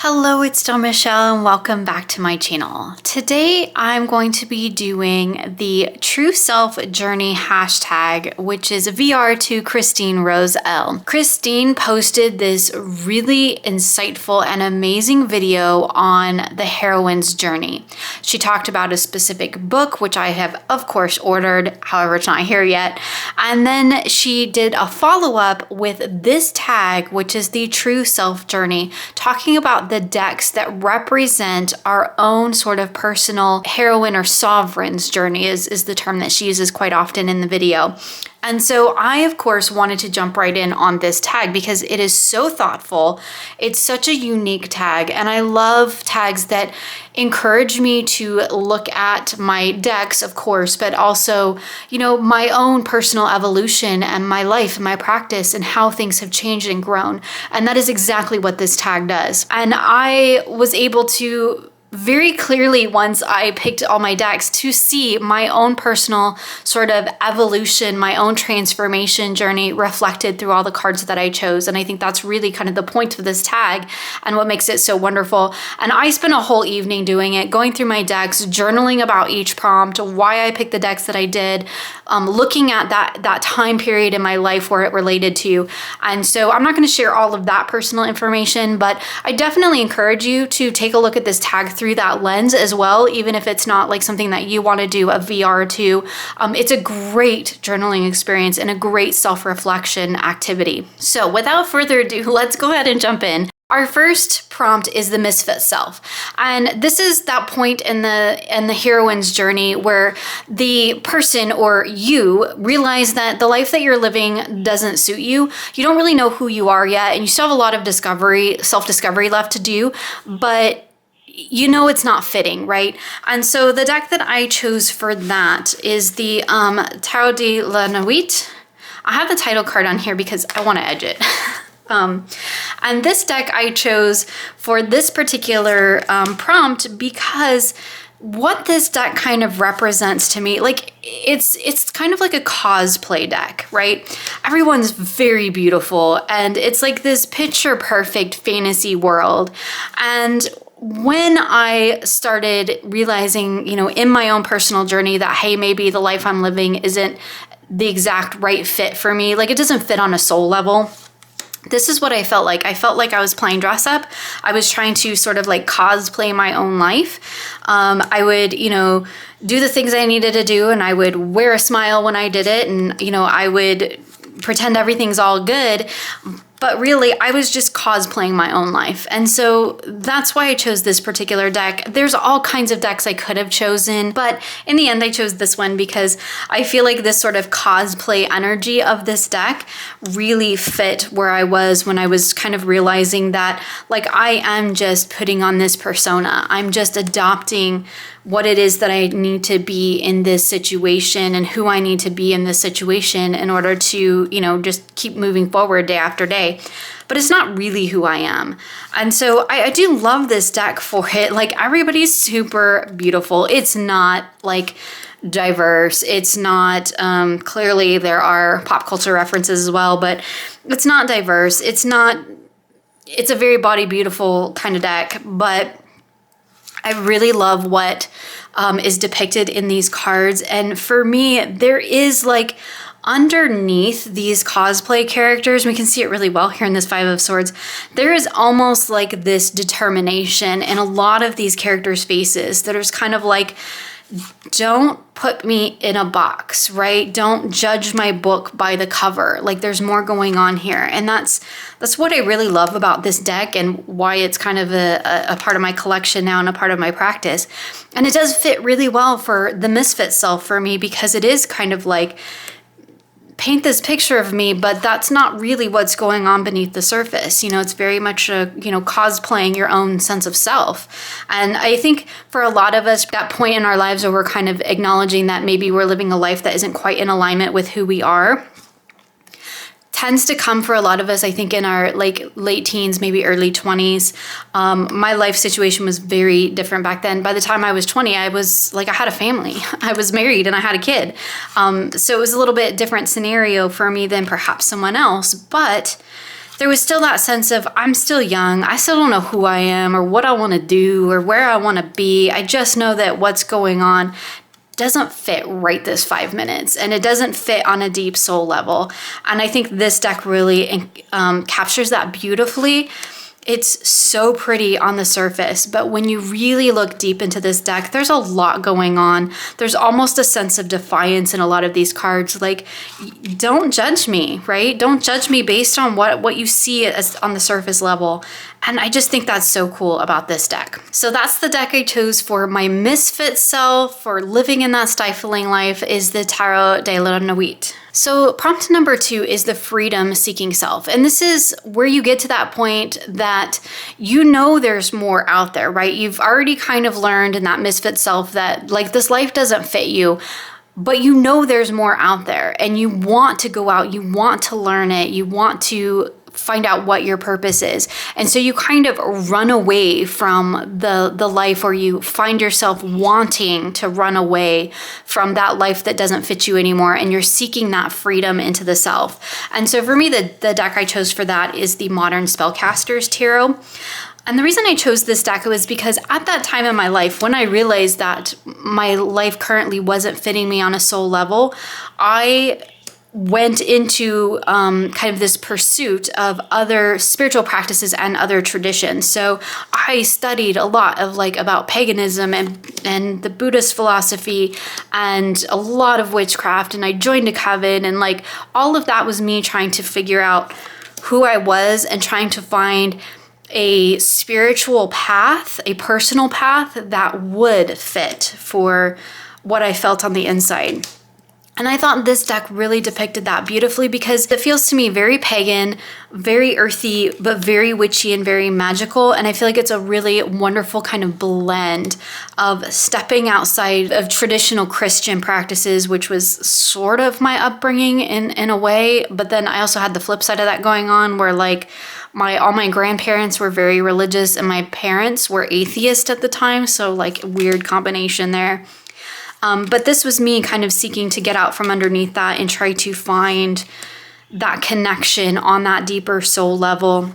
Hello, it's Dawn Michelle and welcome back to my channel. Today I'm going to be doing the True Self Journey hashtag, which is VR to Christine Rose Elle. Christine posted this really insightful and amazing video on the heroine's journey. She talked about a specific book, which I have of course ordered, however it's not here yet. And then she did a follow-up with this tag, which is the True Self Journey, talking about the decks that represent our own sort of personal heroine or sovereign's journey is the term that she uses quite often in the video. And so I, of course, wanted to jump right in on this tag because it is so thoughtful. It's such a unique tag, and I love tags that encourage me to look at my decks, of course, but also, my own personal evolution and my life and my practice and how things have changed and grown. And that is exactly what this tag does. And I was able to very clearly, once I picked all my decks, to see my own personal sort of evolution, my own transformation journey reflected through all the cards that I chose. And I think that's really kind of the point of this tag and what makes it so wonderful. And I spent a whole evening doing it, going through my decks, journaling about each prompt, why I picked the decks that I did, looking at that time period in my life where it related to. And so I'm not going to share all of that personal information, but I definitely encourage you to take a look at this tag through that lens as well, even if it's not like something that you want to do a VR to. It's a great journaling experience and a great self-reflection activity. So without further ado, let's go ahead and jump in. Our first prompt is the misfit self. And this is that point in the heroine's journey where the person or you realize that the life that you're living doesn't suit you. You don't really know who you are yet, and you still have a lot of self-discovery left to do, but it's not fitting, right? And so the deck that I chose for that is the Tarot de la Nuit. I have the title card on here because I want to edge it. And this deck I chose for this particular prompt because what this deck kind of represents to me, like it's kind of like a cosplay deck, right? Everyone's very beautiful and it's like this picture perfect fantasy world. And when I started realizing, in my own personal journey that, hey, maybe the life I'm living isn't the exact right fit for me, like it doesn't fit on a soul level. This is what I felt like. I felt like I was playing dress up. I was trying to sort of like cosplay my own life. I would, do the things I needed to do, and I would wear a smile when I did it, and, I would pretend everything's all good. But really, I was just cosplaying my own life. And so that's why I chose this particular deck. There's all kinds of decks I could have chosen, but in the end, I chose this one because I feel like this sort of cosplay energy of this deck really fit where I was when I was kind of realizing that, like, I am just putting on this persona. I'm just adopting what it is that I need to be in this situation and who I need to be in this situation in order to, just keep moving forward day after day. But it's not really who I am. And so I do love this deck for it. Like, everybody's super beautiful. It's not like diverse. It's not, clearly there are pop culture references as well, but it's not diverse. It's a very body beautiful kind of deck, but I really love what is depicted in these cards. And for me, there is like underneath these cosplay characters, we can see it really well here in this Five of Swords, there is almost like this determination in a lot of these characters' faces that is kind of like, don't put me in a box, right? Don't judge my book by the cover. Like, there's more going on here. And that's what I really love about this deck and why it's kind of a part of my collection now and a part of my practice. And it does fit really well for the misfit self for me because it is kind of like, paint this picture of me, but that's not really what's going on beneath the surface. It's very much cosplaying your own sense of self. And I think for a lot of us, that point in our lives where we're kind of acknowledging that maybe we're living a life that isn't quite in alignment with who we are, tends to come for a lot of us, I think, in our late teens, maybe early 20s. My life situation was very different back then. By the time I was 20, I had a family. I was married and I had a kid. So it was a little bit different scenario for me than perhaps someone else. But there was still that sense of, I'm still young. I still don't know who I am or what I want to do or where I want to be. I just know that what's going on doesn't fit right this 5 minutes, and it doesn't fit on a deep soul level. And I think this deck really captures that beautifully. It's so pretty on the surface, but when you really look deep into this deck, there's a lot going on. There's almost a sense of defiance in a lot of these cards. Like, don't judge me, right? Don't judge me based on what you see as on the surface level. And I just think that's so cool about this deck. So that's the deck I chose for my misfit self, for living in that stifling life, is the Tarot de la Nuit. So prompt number 2 is the freedom-seeking self. And this is where you get to that point that you know there's more out there, right? You've already kind of learned in that misfit self that, like, this life doesn't fit you, but you know there's more out there, and you want to go out, you want to learn it, you want to find out what your purpose is. And so you kind of run away from the life, or you find yourself wanting to run away from that life that doesn't fit you anymore, and you're seeking that freedom into the self. And so for me, the deck I chose for that is the Modern Spellcaster's Tarot. And the reason I chose this deck was because at that time in my life, when I realized that my life currently wasn't fitting me on a soul level, I went into kind of this pursuit of other spiritual practices and other traditions. So I studied a lot of about paganism and the Buddhist philosophy and a lot of witchcraft, and I joined a coven, and all of that was me trying to figure out who I was and trying to find a spiritual path, a personal path that would fit for what I felt on the inside. And I thought this deck really depicted that beautifully, because it feels to me very pagan, very earthy, but very witchy and very magical. And I feel like it's a really wonderful kind of blend of stepping outside of traditional Christian practices, which was sort of my upbringing in a way. But then I also had the flip side of that going on, where all my grandparents were very religious and my parents were atheist at the time. So weird combination there. But this was me kind of seeking to get out from underneath that and try to find that connection on that deeper soul level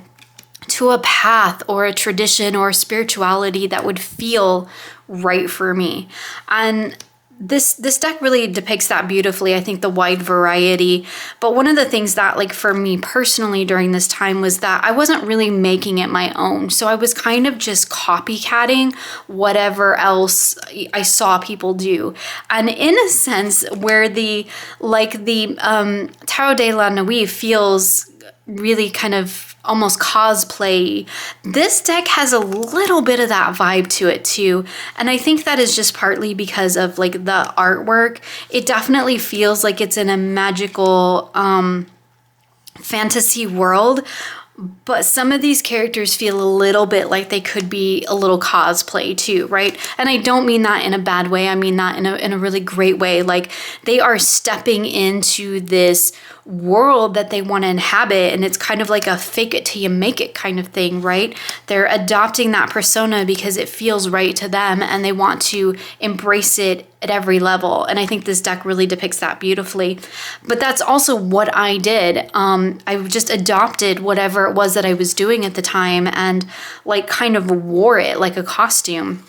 to a path or a tradition or a spirituality that would feel right for me. And this deck really depicts that beautifully. I think the wide variety. But one of the things that for me personally during this time was that I wasn't really making it my own. So I was kind of just copycatting whatever else I saw people do. And in a sense, where the Tarot de la Nuit feels really kind of almost cosplay, this deck has a little bit of that vibe to it too. And I think that is just partly because of the artwork. It definitely feels like it's in a magical fantasy world, but some of these characters feel a little bit like they could be a little cosplay too, right? And I don't mean that in a bad way. I mean that in a really great way. They are stepping into this world that they want to inhabit, and it's kind of like a fake it till you make it kind of thing, right? They're adopting that persona because it feels right to them, and they want to embrace it at every level. And I think this deck really depicts that beautifully. But that's also what I did. I just adopted whatever it was that I was doing at the time and kind of wore it like a costume,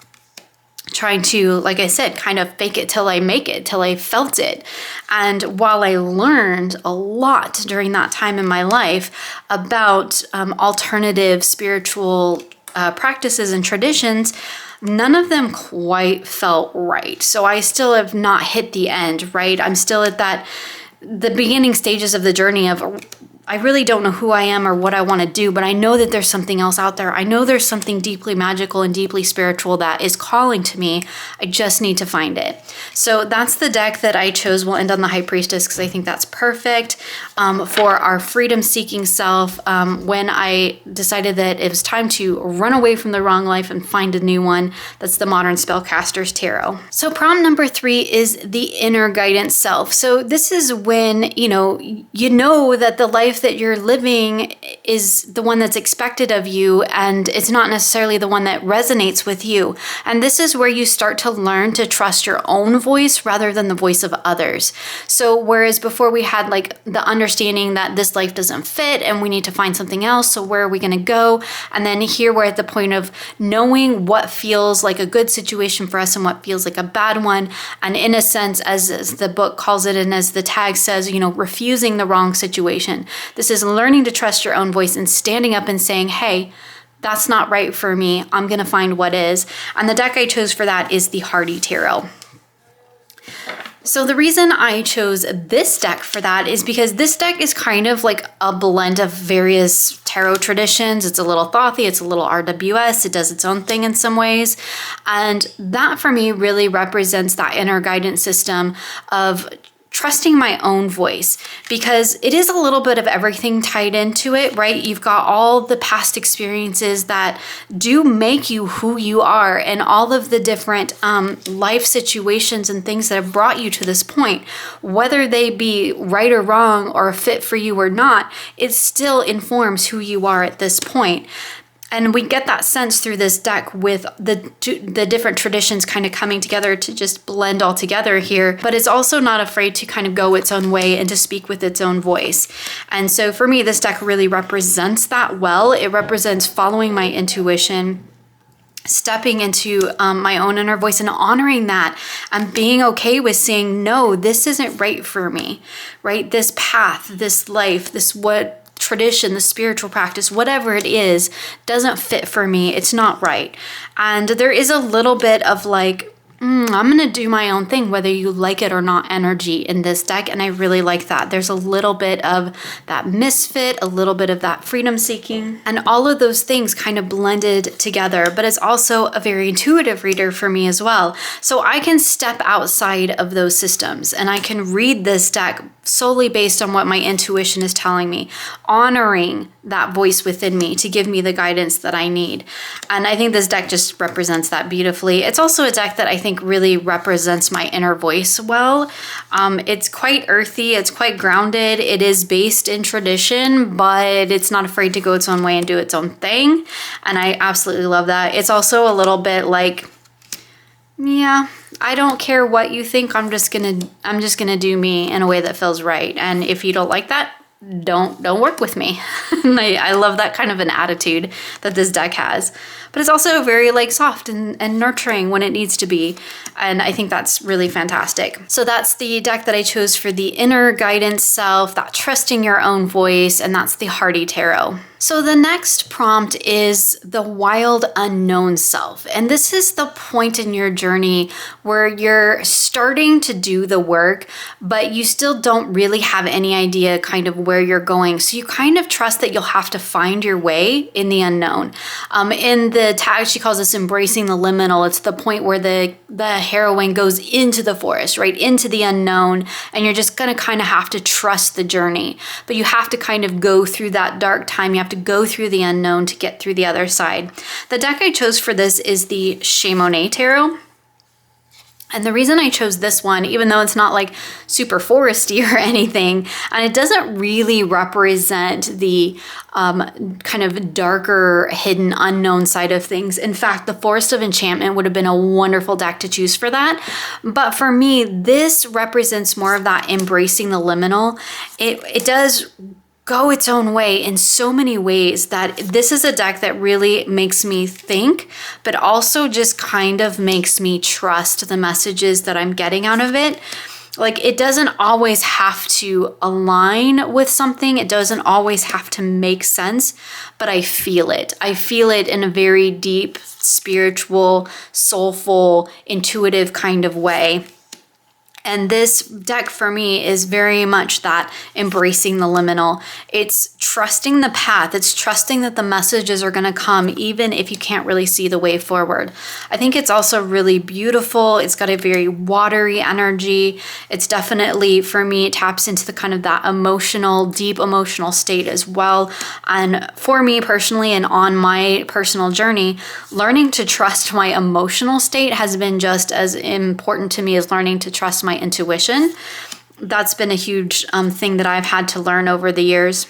trying to, like I said, kind of fake it till I make it, till I felt it. And while I learned a lot during that time in my life about alternative spiritual practices and traditions, none of them quite felt right. So I still have not hit the end, right? I'm still at the beginning stages of the journey of, I really don't know who I am or what I want to do, but I know that there's something else out there. I know there's something deeply magical and deeply spiritual that is calling to me. I just need to find it. So that's the deck that I chose. We'll end on the High Priestess because I think that's perfect for our freedom-seeking self. When I decided that it was time to run away from the wrong life and find a new one, that's the Modern Spellcaster's Tarot. So prompt number 3 is the inner guidance self. So this is when, you know that the life life that you're living is the one that's expected of you, and it's not necessarily the one that resonates with you. And this is where you start to learn to trust your own voice rather than the voice of others. So whereas before we had like the understanding that this life doesn't fit and we need to find something else, so where are we going to go? And then here we're at the point of knowing what feels like a good situation for us and what feels like a bad one. And in a sense, as the book calls it and as the tag says, you know, refusing the wrong situation. This is learning to trust your own voice and standing up and saying, hey, that's not right for me. I'm going to find what is. And the deck I chose for that is the Hardy Tarot. So the reason I chose this deck for that is because this deck is kind of like a blend of various tarot traditions. It's a little thothy, it's a little RWS, it does its own thing in some ways. And that for me really represents that inner guidance system of trusting my own voice, because it is a little bit of everything tied into it, right? You've got all the past experiences that do make you who you are, and all of the different life situations and things that have brought you to this point, whether they be right or wrong or a fit for you or not, it still informs who you are at this point. And we get that sense through this deck with the different traditions kind of coming together to just blend all together here. But it's also not afraid to kind of go its own way and to speak with its own voice. And so for me, this deck really represents that well. It represents following my intuition, stepping into my own inner voice and honoring that, and being okay with saying, no, this isn't right for me, right? This path, this life, this what tradition, the spiritual practice, whatever it is, doesn't fit for me. It's not right. And there is a little bit of like, I'm going to do my own thing, whether you like it or not energy in this deck. And I really like that. There's a little bit of that misfit, a little bit of that freedom seeking, and all of those things kind of blended together. But it's also a very intuitive reader for me as well. So I can step outside of those systems and I can read this deck solely based on what my intuition is telling me, honoring that voice within me to give me the guidance that I need. And I think this deck just represents that beautifully. It's also a deck that I think really represents my inner voice well. It's quite earthy, it's quite grounded, it is based in tradition, but it's not afraid to go its own way and do its own thing. And I absolutely love that. It's also a little bit like, yeah, I don't care what you think, I'm just gonna do me in a way that feels right. And if you don't like that, don't work with me. I love that kind of an attitude that this deck has. But it's also very like soft and nurturing when it needs to be. And I think that's really fantastic. So that's the deck that I chose for the inner guidance self, that trusting your own voice, and that's the Hardy Tarot. So the next prompt is the wild unknown self. And this is the point in your journey where you're starting to do the work, but you still don't really have any idea kind of where you're going. So you kind of trust that you'll have to find your way in the unknown. In the tag, she calls this embracing the liminal. It's the point where the heroine goes into the forest, right? Into the unknown. And you're just going to kind of have to trust the journey. But you have to kind of go through that dark time. You have to go through the unknown to get through the other side. The deck I chose for this is the Cheimonette Tarot. And the reason I chose this one, even though it's not like super foresty or anything, and it doesn't really represent the kind of darker, hidden, unknown side of things. In fact, the Forest of Enchantment would have been a wonderful deck to choose for that. But for me, this represents more of that embracing the liminal. It does go its own way in so many ways that this is a deck that really makes me think, but also just kind of makes me trust the messages that I'm getting out of it. Like, it doesn't always have to align with something. It doesn't always have to make sense, but I feel it. I feel it in a very deep, spiritual, soulful, intuitive kind of way. And this deck for me is very much that embracing the liminal. It's trusting the path. It's trusting that the messages are going to come even if you can't really see the way forward. I think it's also really beautiful. It's got a very watery energy. It's definitely, for me, it taps into the kind of that emotional, deep emotional state as well. And for me personally, and on my personal journey, learning to trust my emotional state has been just as important to me as learning to trust my intuition. That's been a huge thing that I've had to learn over the years.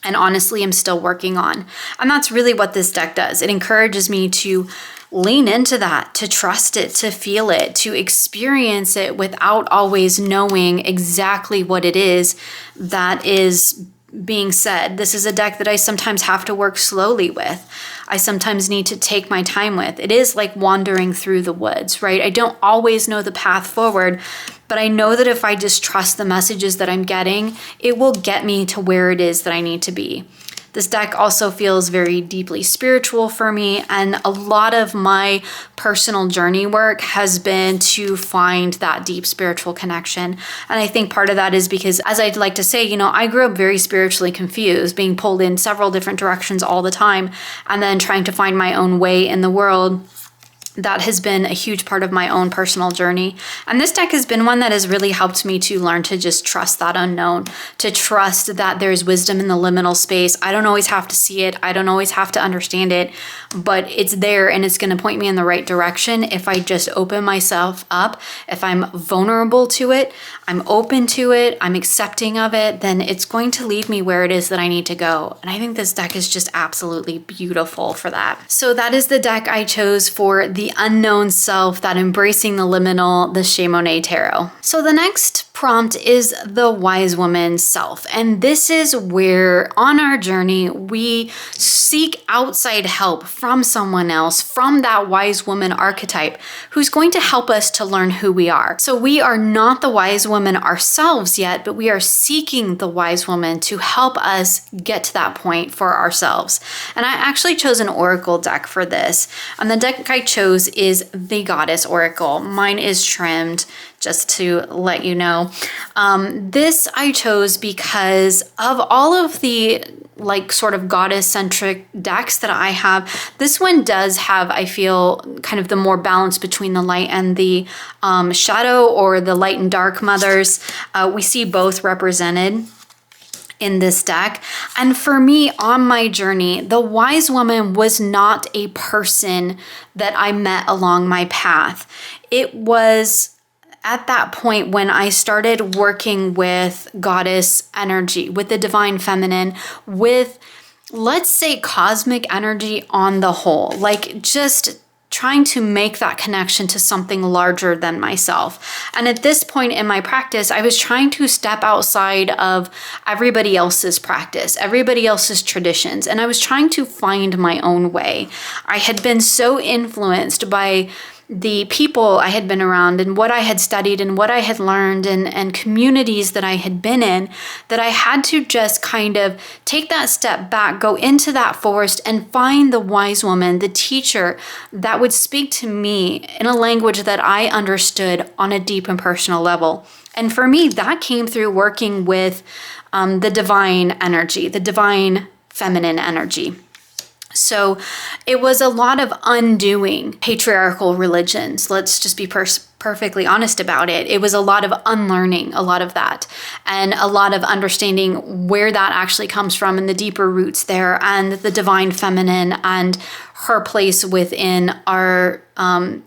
and honestly I'm still working on. And that's really what this deck does. It encourages me to lean into that, to trust it, to feel it, to experience it without always knowing exactly what it is that is being said. This is a deck that I sometimes have to work slowly with. I sometimes need to take my time with. It is like wandering through the woods, right? I don't always know the path forward, but I know that if I just trust the messages that I'm getting, it will get me to where it is that I need to be. This deck also feels very deeply spiritual for me, and a lot of my personal journey work has been to find that deep spiritual connection. And I think part of that is because, as I'd like to say, you know, I grew up very spiritually confused, being pulled in several different directions all the time, and then trying to find my own way in the world. That has been a huge part of my own personal journey. And this deck has been one that has really helped me to learn to just trust that unknown, to trust that there's wisdom in the liminal space. I don't always have to see it. I don't always have to understand it, but it's there and it's going to point me in the right direction if I just open myself up. If I'm vulnerable to it, I'm open to it, I'm accepting of it, then it's going to lead me where it is that I need to go. And I think this deck is just absolutely beautiful for that. So that is the deck I chose for the unknown self, that embracing the liminal, the Cheimonette tarot. So the next prompt is the wise woman self. And this is where on our journey, we seek outside help from someone else, from that wise woman archetype, who's going to help us to learn who we are. So we are not the wise woman ourselves yet, but we are seeking the wise woman to help us get to that point for ourselves. And I actually chose an oracle deck for this. And the deck I chose is the Goddess Oracle. Mine is trimmed, just to let you know. This I chose because of all of the like sort of goddess-centric decks that I have, this one does have, I feel, kind of the more balance between the light and the shadow, or the light and dark mothers. We see both represented in this deck. And for me, on my journey, the wise woman was not a person that I met along my path. It was at that point when I started working with goddess energy, with the divine feminine, with, let's say, cosmic energy on the whole, like just trying to make that connection to something larger than myself. And at this point in my practice, I was trying to step outside of everybody else's practice, everybody else's traditions, and I was trying to find my own way. I had been so influenced by the people I had been around and what I had studied and what I had learned and communities that I had been in, that I had to just kind of take that step back, go into that forest and find the wise woman, the teacher that would speak to me in a language that I understood on a deep and personal level. And for me, that came through working with the divine energy, the divine feminine energy. So it was a lot of undoing patriarchal religions. Let's just be perfectly honest about it. It was a lot of unlearning a lot of that, and a lot of understanding where that actually comes from and the deeper roots there, and the divine feminine and her place within our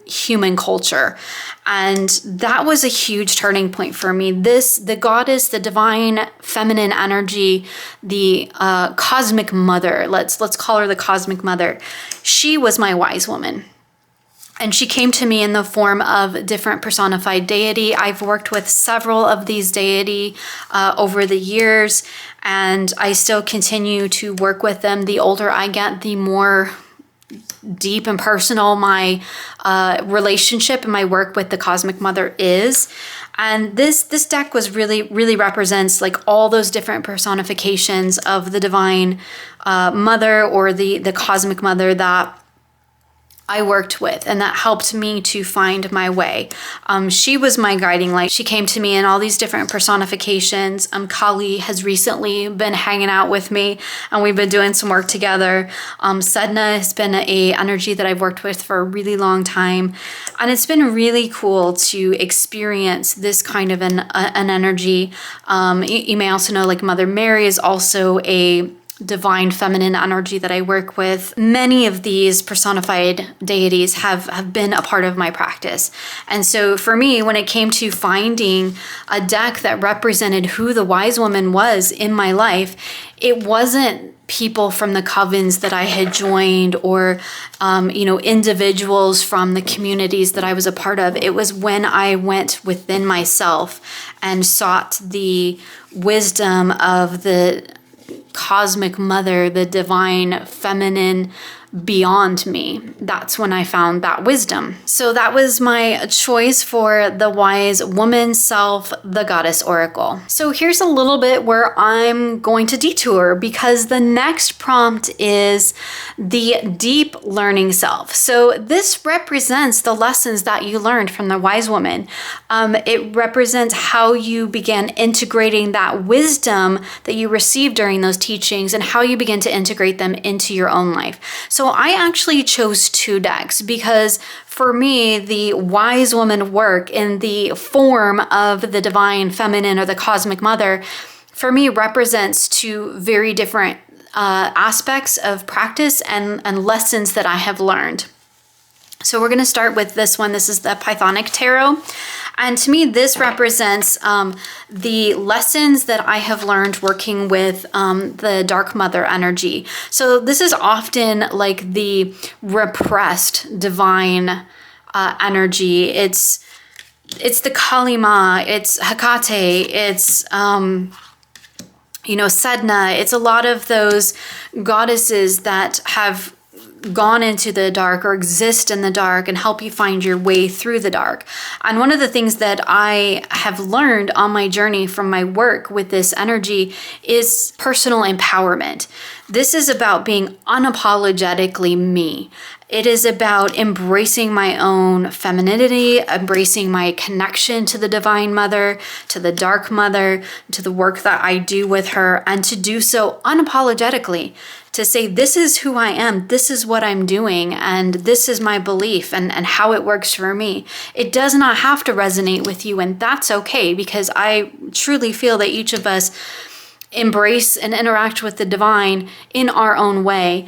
human culture. And that was a huge turning point for me. The goddess, the divine feminine energy, the cosmic mother, let's call her the cosmic mother. She was my wise woman. And she came to me in the form of different personified deity. I've worked with several of these deity over the years, and I still continue to work with them. The older I get, the more deep and personal my relationship and my work with the cosmic mother is. And this deck was really represents like all those different personifications of the divine mother, or the cosmic mother that I worked with, and that helped me to find my way. She was my guiding light. She came to me in all these different personifications. Kali has recently been hanging out with me, and we've been doing some work together. Sedna has been a energy that I've worked with for a really long time, and it's been really cool to experience this kind of an energy. You may also know, like, Mother Mary is also a divine feminine energy that I work with, many of these personified deities have been a part of my practice. And so for me, when it came to finding a deck that represented who the wise woman was in my life, it wasn't people from the covens that I had joined or, individuals from the communities that I was a part of. It was when I went within myself and sought the wisdom of the cosmic mother, the divine feminine beyond me. That's when I found that wisdom. So that was my choice for the wise woman self, the goddess oracle. So here's a little bit where I'm going to detour because the next prompt is the deep learning self. So this represents the lessons that you learned from the wise woman. It represents how you began integrating that wisdom that you received during those teachings and how you begin to integrate them into your own life. So I actually chose 2 decks because for me, the wise woman work in the form of the divine feminine or the cosmic mother, for me represents 2 very different aspects of practice and lessons that I have learned. So we're going to start with this one. This is the Pythonic tarot. And to me, this represents the lessons that I have learned working with the Dark Mother energy. So this is often like the repressed divine energy. It's the Kalima, it's Hecate, it's Sedna. It's a lot of those goddesses that have gone into the dark or exist in the dark and help you find your way through the dark. And one of the things that I have learned on my journey from my work with this energy is personal empowerment. This is about being unapologetically me. It is about embracing my own femininity, embracing my connection to the Divine Mother, to the Dark Mother, to the work that I do with her, and to do so unapologetically. To say, this is who I am, this is what I'm doing, and this is my belief and how it works for me. It does not have to resonate with you, and that's okay, because I truly feel that each of us embrace and interact with the divine in our own way.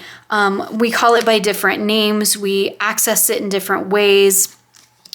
We call it by different names, we access it in different ways.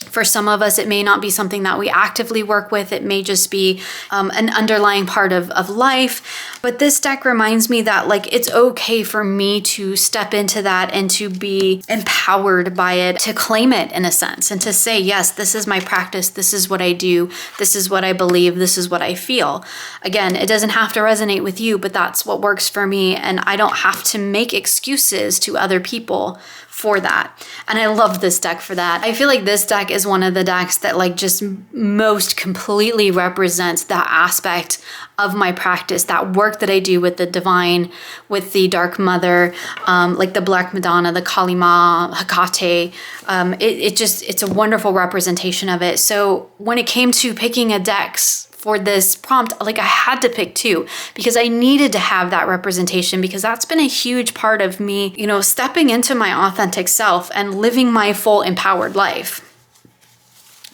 For some of us, it may not be something that we actively work with. It may just be an underlying part of life. But this deck reminds me that it's okay for me to step into that and to be empowered by it, to claim it in a sense, and to say, yes, this is my practice. This is what I do. This is what I believe. This is what I feel. Again, it doesn't have to resonate with you, but that's what works for me. And I don't have to make excuses to other people for that. And I love this deck for that. I feel like this deck is one of the decks that just most completely represents that aspect of my practice, that work that I do with the divine, with the Dark Mother, like the Black Madonna, the Kali Ma, Hecate. It's a wonderful representation of it. So when it came to picking a deck for this prompt, I had to pick 2 because I needed to have that representation, because that's been a huge part of me, stepping into my authentic self and living my full empowered life.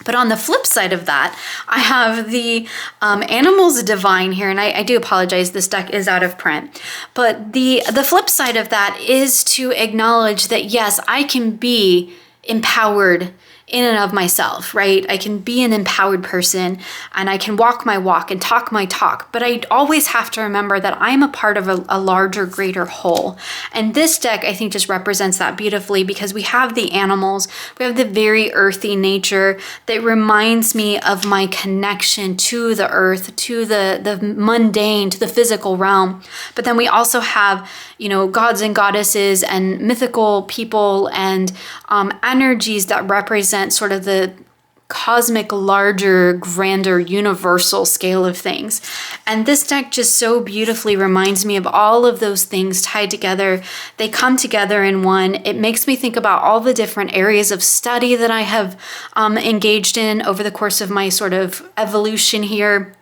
But on the flip side of that, I have the Animals Divine here, and I do apologize, this deck is out of print. But the flip side of that is to acknowledge that, yes, I can be empowered in and of myself, right? I can be an empowered person and I can walk my walk and talk my talk, but I always have to remember that I'm a part of a larger, greater whole. And this deck, I think, just represents that beautifully, because we have the animals, we have the very earthy nature that reminds me of my connection to the earth, to the mundane, to the physical realm. But then we also have, gods and goddesses and mythical people and energies that represent sort of the cosmic, larger, grander, universal scale of things. And this deck just so beautifully reminds me of all of those things tied together. They come together in one. It makes me think about all the different areas of study that I have engaged in over the course of my sort of evolution here.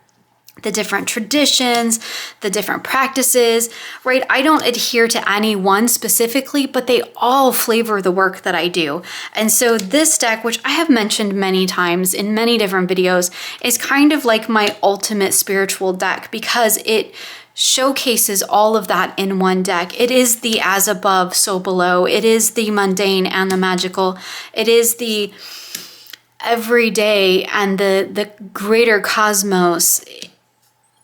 The different traditions, the different practices, right? I don't adhere to any one specifically, but they all flavor the work that I do. And so this deck, which I have mentioned many times in many different videos, is kind of like my ultimate spiritual deck, because it showcases all of that in one deck. It is the as above, so below. It is the mundane and the magical. It is the everyday and the greater cosmos.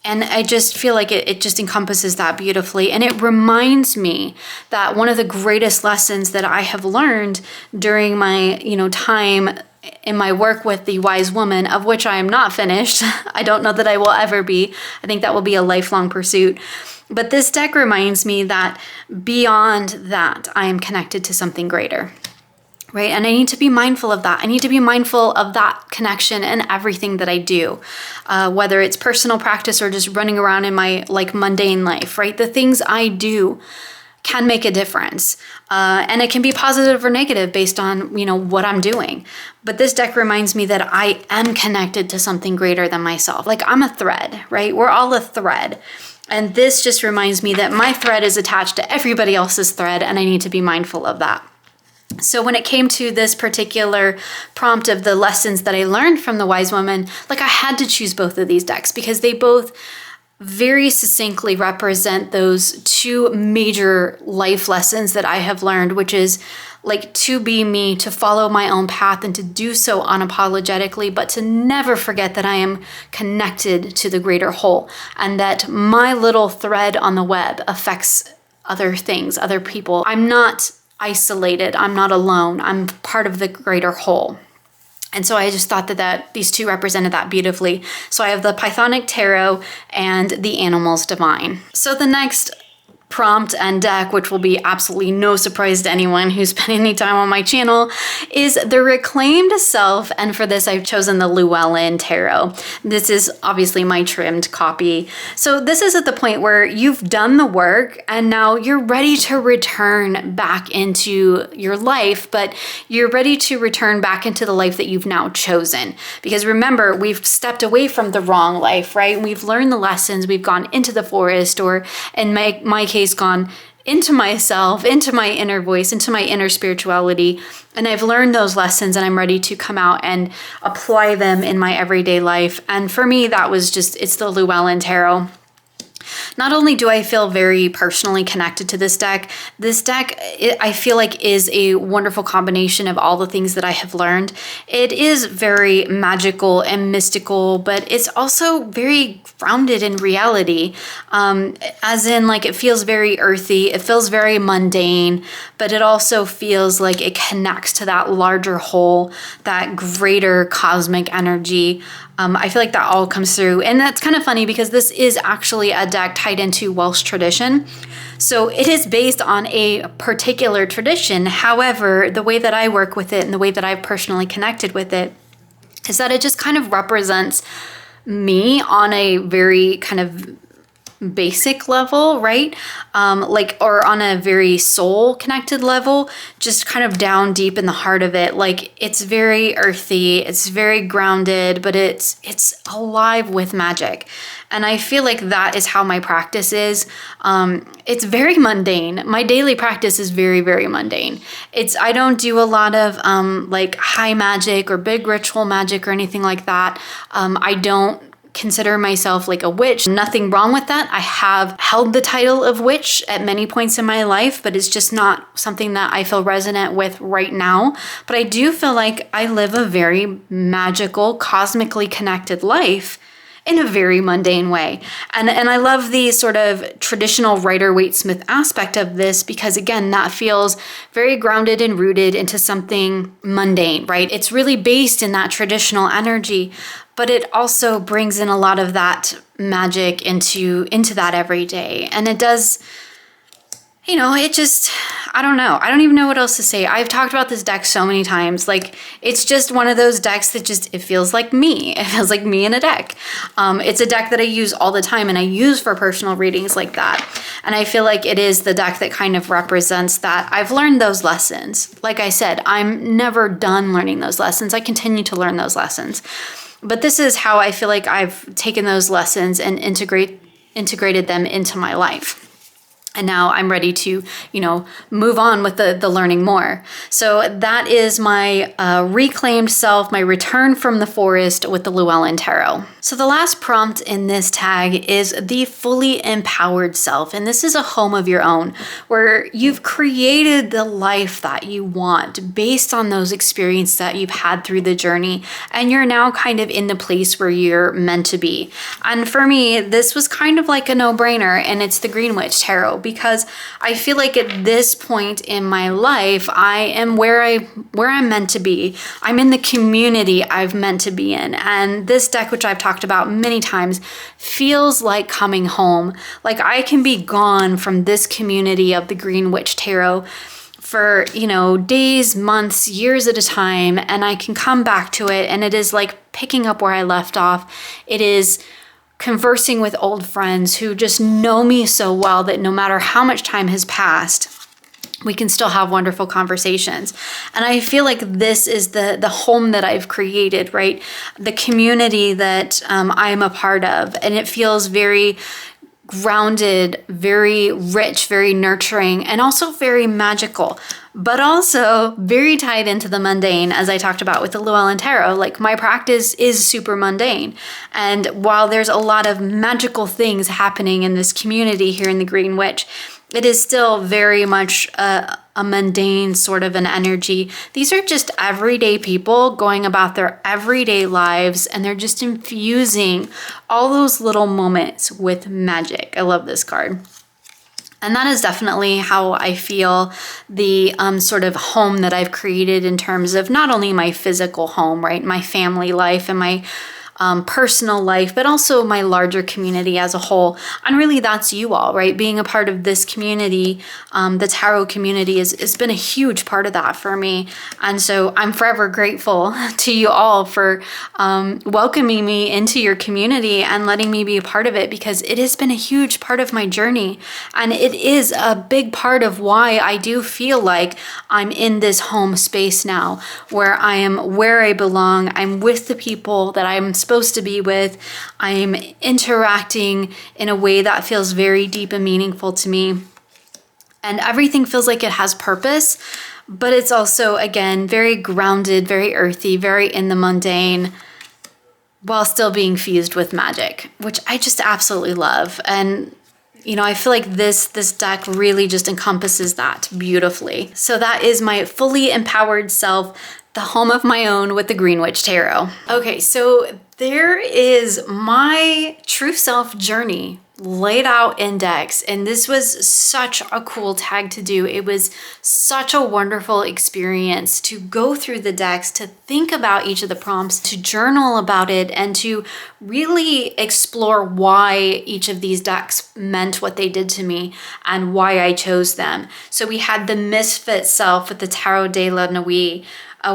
And I just feel like it just encompasses that beautifully. And it reminds me that one of the greatest lessons that I have learned during my, time in my work with the wise woman, of which I am not finished. I don't know that I will ever be. I think that will be a lifelong pursuit. But this deck reminds me that beyond that, I am connected to something greater. Right? And I need to be mindful of that. I need to be mindful of that connection in everything that I do, whether it's personal practice or just running around in my mundane life, right? The things I do can make a difference. And it can be positive or negative based on, what I'm doing. But this deck reminds me that I am connected to something greater than myself. Like I'm a thread, right? We're all a thread. And this just reminds me that my thread is attached to everybody else's thread, and I need to be mindful of that. So when it came to this particular prompt of the lessons that I learned from the wise woman, I had to choose both of these decks because they both very succinctly represent those two major life lessons that I have learned, which is to be me, to follow my own path and to do so unapologetically, but to never forget that I am connected to the greater whole and that my little thread on the web affects other things, other people. I'm not isolated. I'm not alone. I'm part of the greater whole. And so I just thought that these two represented that beautifully. So I have the Pythonic Tarot and the Animals Divine. So the next prompt and deck, which will be absolutely no surprise to anyone who's spent any time on my channel, is the Reclaimed Self. And for this, I've chosen the Llewellyn Tarot. This is obviously my trimmed copy. So this is at the point where you've done the work and now you're ready to return back into your life, but you're ready to return back into the life that you've now chosen. Because remember, we've stepped away from the wrong life, right? We've learned the lessons, we've gone into the forest, or in my case, gone into myself, into my inner voice, into my inner spirituality. And I've learned those lessons and I'm ready to come out and apply them in my everyday life. And for me, that was it's the Llewellyn Tarot. Not only do I feel very personally connected to this deck, I feel like is a wonderful combination of all the things that I have learned. It is very magical and mystical, but it's also very grounded in reality. As in, it feels very earthy, it feels very mundane, but it also feels like it connects to that larger whole, that greater cosmic energy. I feel like that all comes through. And that's kind of funny because this is actually a deck tied into Welsh tradition. So it is based on a particular tradition. However, the way that I work with it and the way that I've personally connected with it is that it just kind of represents me on a very kind of basic level, right? Or on a very soul connected level, just kind of down deep in the heart of it. It's very earthy, it's very grounded, but it's alive with magic. And I feel like that is how my practice is. It's very mundane. My daily practice is very, very mundane. I don't do a lot of high magic or big ritual magic or anything like that. I don't consider myself a witch. Nothing wrong with that. I have held the title of witch at many points in my life, but it's just not something that I feel resonant with right now. But I do feel like I live a very magical, cosmically connected life in a very mundane way. And I love the sort of traditional Rider-Waite-Smith aspect of this because, again, that feels very grounded and rooted into something mundane, right? It's really based in that traditional energy, but it also brings in a lot of that magic into that every day. And it does, I don't know. I don't even know what else to say. I've talked about this deck so many times. It's just one of those decks that it feels like me. It feels like me in a deck. It's a deck that I use all the time and I use for personal readings like that. And I feel like it is the deck that kind of represents that. I've learned those lessons. Like I said, I'm never done learning those lessons. I continue to learn those lessons. But this is how I feel like I've taken those lessons and integrated them into my life. And now I'm ready to, move on with the learning more. So that is my reclaimed self, my return from the forest with the Llewellyn Tarot. So the last prompt in this tag is the fully empowered self. And this is a home of your own, where you've created the life that you want based on those experiences that you've had through the journey. And you're now kind of in the place where you're meant to be. And for me, this was kind of like a no-brainer, and it's the Green Witch Tarot, because I feel like at this point in my life, I am where I'm meant to be. I'm in the community I've meant to be in. And this deck, which I've talked about many times, feels like coming home. Like I can be gone from this community of the Green Witch Tarot for, days, months, years at a time, and I can come back to it, and it is like picking up where I left off. It is conversing with old friends who just know me so well that no matter how much time has passed, we can still have wonderful conversations. And I feel like this is the home that I've created, right? The community that I'm a part of. And it feels very grounded, very rich, very nurturing, and also very magical, but also very tied into the mundane, as I talked about with the Llewellyn Tarot. Like my practice is super mundane. And while there's a lot of magical things happening in this community here in the Green Witch, it is still very much a mundane sort of an energy. These are just everyday people going about their everyday lives, and they're just infusing all those little moments with magic. I love this card. And that is definitely how I feel the sort of home that I've created in terms of not only my physical home, right, my family life and my personal life, but also my larger community as a whole. And really that's you all, right? Being a part of this community, the tarot community has been a huge part of that for me. And so I'm forever grateful to you all for welcoming me into your community and letting me be a part of it, because it has been a huge part of my journey. And it is a big part of why I do feel like I'm in this home space now, where I am where I belong. I'm with the people that I'm supposed to be with. I'm interacting in a way that feels very deep and meaningful to me. And everything feels like it has purpose, but it's also, again, very grounded, very earthy, very in the mundane, while still being fused with magic, which I just absolutely love. And I feel like this deck really just encompasses that beautifully. So that is my fully empowered self, the home of my own with the Green Witch Tarot. Okay, so there is my true self journey laid out in decks, and this was such a cool tag to do. It was such a wonderful experience to go through the decks, to think about each of the prompts, to journal about it, and to really explore why each of these decks meant what they did to me and why I chose them. So we had the Misfit self with the Tarot de la Nuit.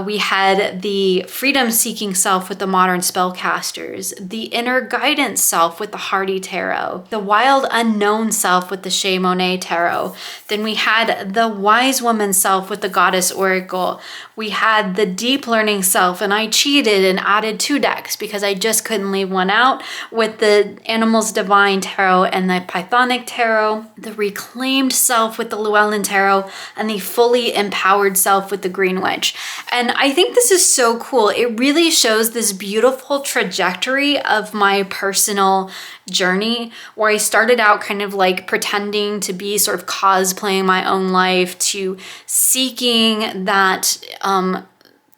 We had the freedom-seeking self with the modern spellcasters, the inner guidance self with the Hardy Tarot, the wild unknown self with the Cheimonette Tarot. Then we had the wise woman self with the Goddess Oracle. We had the deep learning self, and I cheated and added 2 decks because I just couldn't leave one out, with the Animals Divine Tarot and the Pythonic Tarot, the reclaimed self with the Llewellyn Tarot, and the fully empowered self with the Green Witch. And I think this is so cool. It really shows this beautiful trajectory of my personal journey, where I started out kind of like pretending to be sort of cosplaying my own life, to seeking that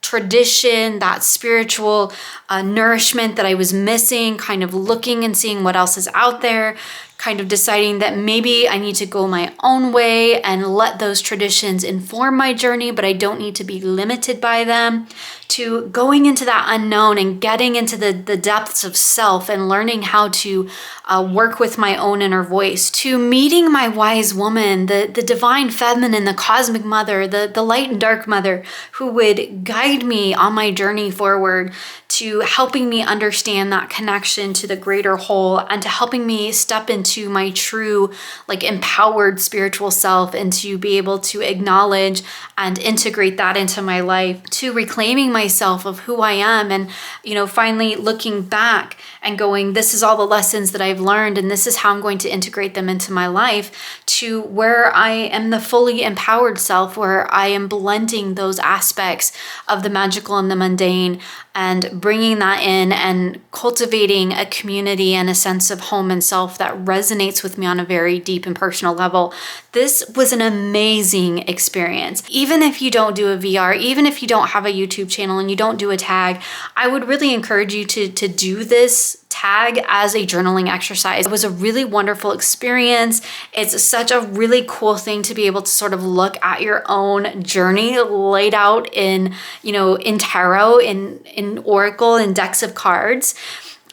tradition, that spiritual nourishment that I was missing, kind of looking and seeing what else is out there, kind of deciding that maybe I need to go my own way and let those traditions inform my journey, but I don't need to be limited by them, to going into that unknown and getting into the depths of self and learning how to work with my own inner voice, to meeting my wise woman, the divine feminine, the cosmic mother, the light and dark mother, who would guide me on my journey forward, to helping me understand that connection to the greater whole and to helping me step into my true, like, empowered spiritual self and to be able to acknowledge and integrate that into my life, to reclaiming myself of who I am and, you know, finally looking back and going, this is all the lessons that I've learned and this is how I'm going to integrate them into my life, to where I am the fully empowered self, where I am blending those aspects of the magical and the mundane and bringing that in and cultivating a community and a sense of home and self that resonates with me on a very deep and personal level. This was an amazing experience. Even if you don't do a VR, even if you don't have a YouTube channel and you don't do a tag, I would really encourage you to do this tag as a journaling exercise. It was a really wonderful experience. It's such a really cool thing to be able to sort of look at your own journey laid out in, you know, in tarot, in oracle, in decks of cards.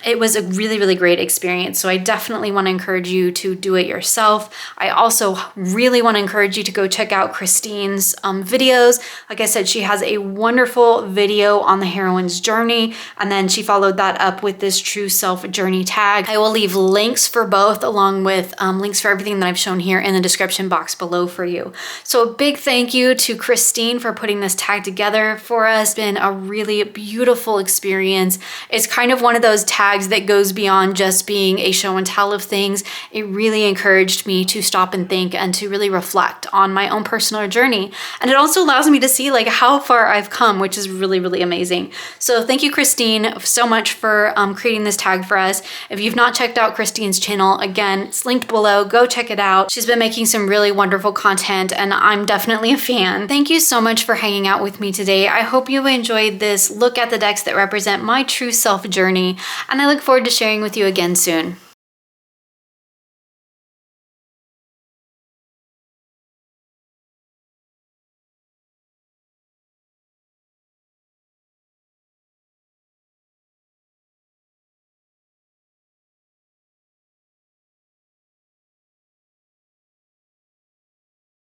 It was a really, really great experience. So I definitely want to encourage you to do it yourself. I also really want to encourage you to go check out Christine's videos. Like I said, she has a wonderful video on the heroine's journey. And then she followed that up with this true self journey tag. I will leave links for both along with links for everything that I've shown here in the description box below for you. So a big thank you to Christine for putting this tag together for us. It's been a really beautiful experience. It's kind of one of those tags that goes beyond just being a show and tell of things. It really encouraged me to stop and think and to really reflect on my own personal journey. And it also allows me to see like how far I've come, which is really, really amazing. So thank you, Christine, so much for creating this tag for us. If you've not checked out Christine's channel, again, it's linked below. Go check it out. She's been making some really wonderful content and I'm definitely a fan. Thank you so much for hanging out with me today. I hope you enjoyed this look at the decks that represent my true self journey, and I look forward to sharing with you again soon.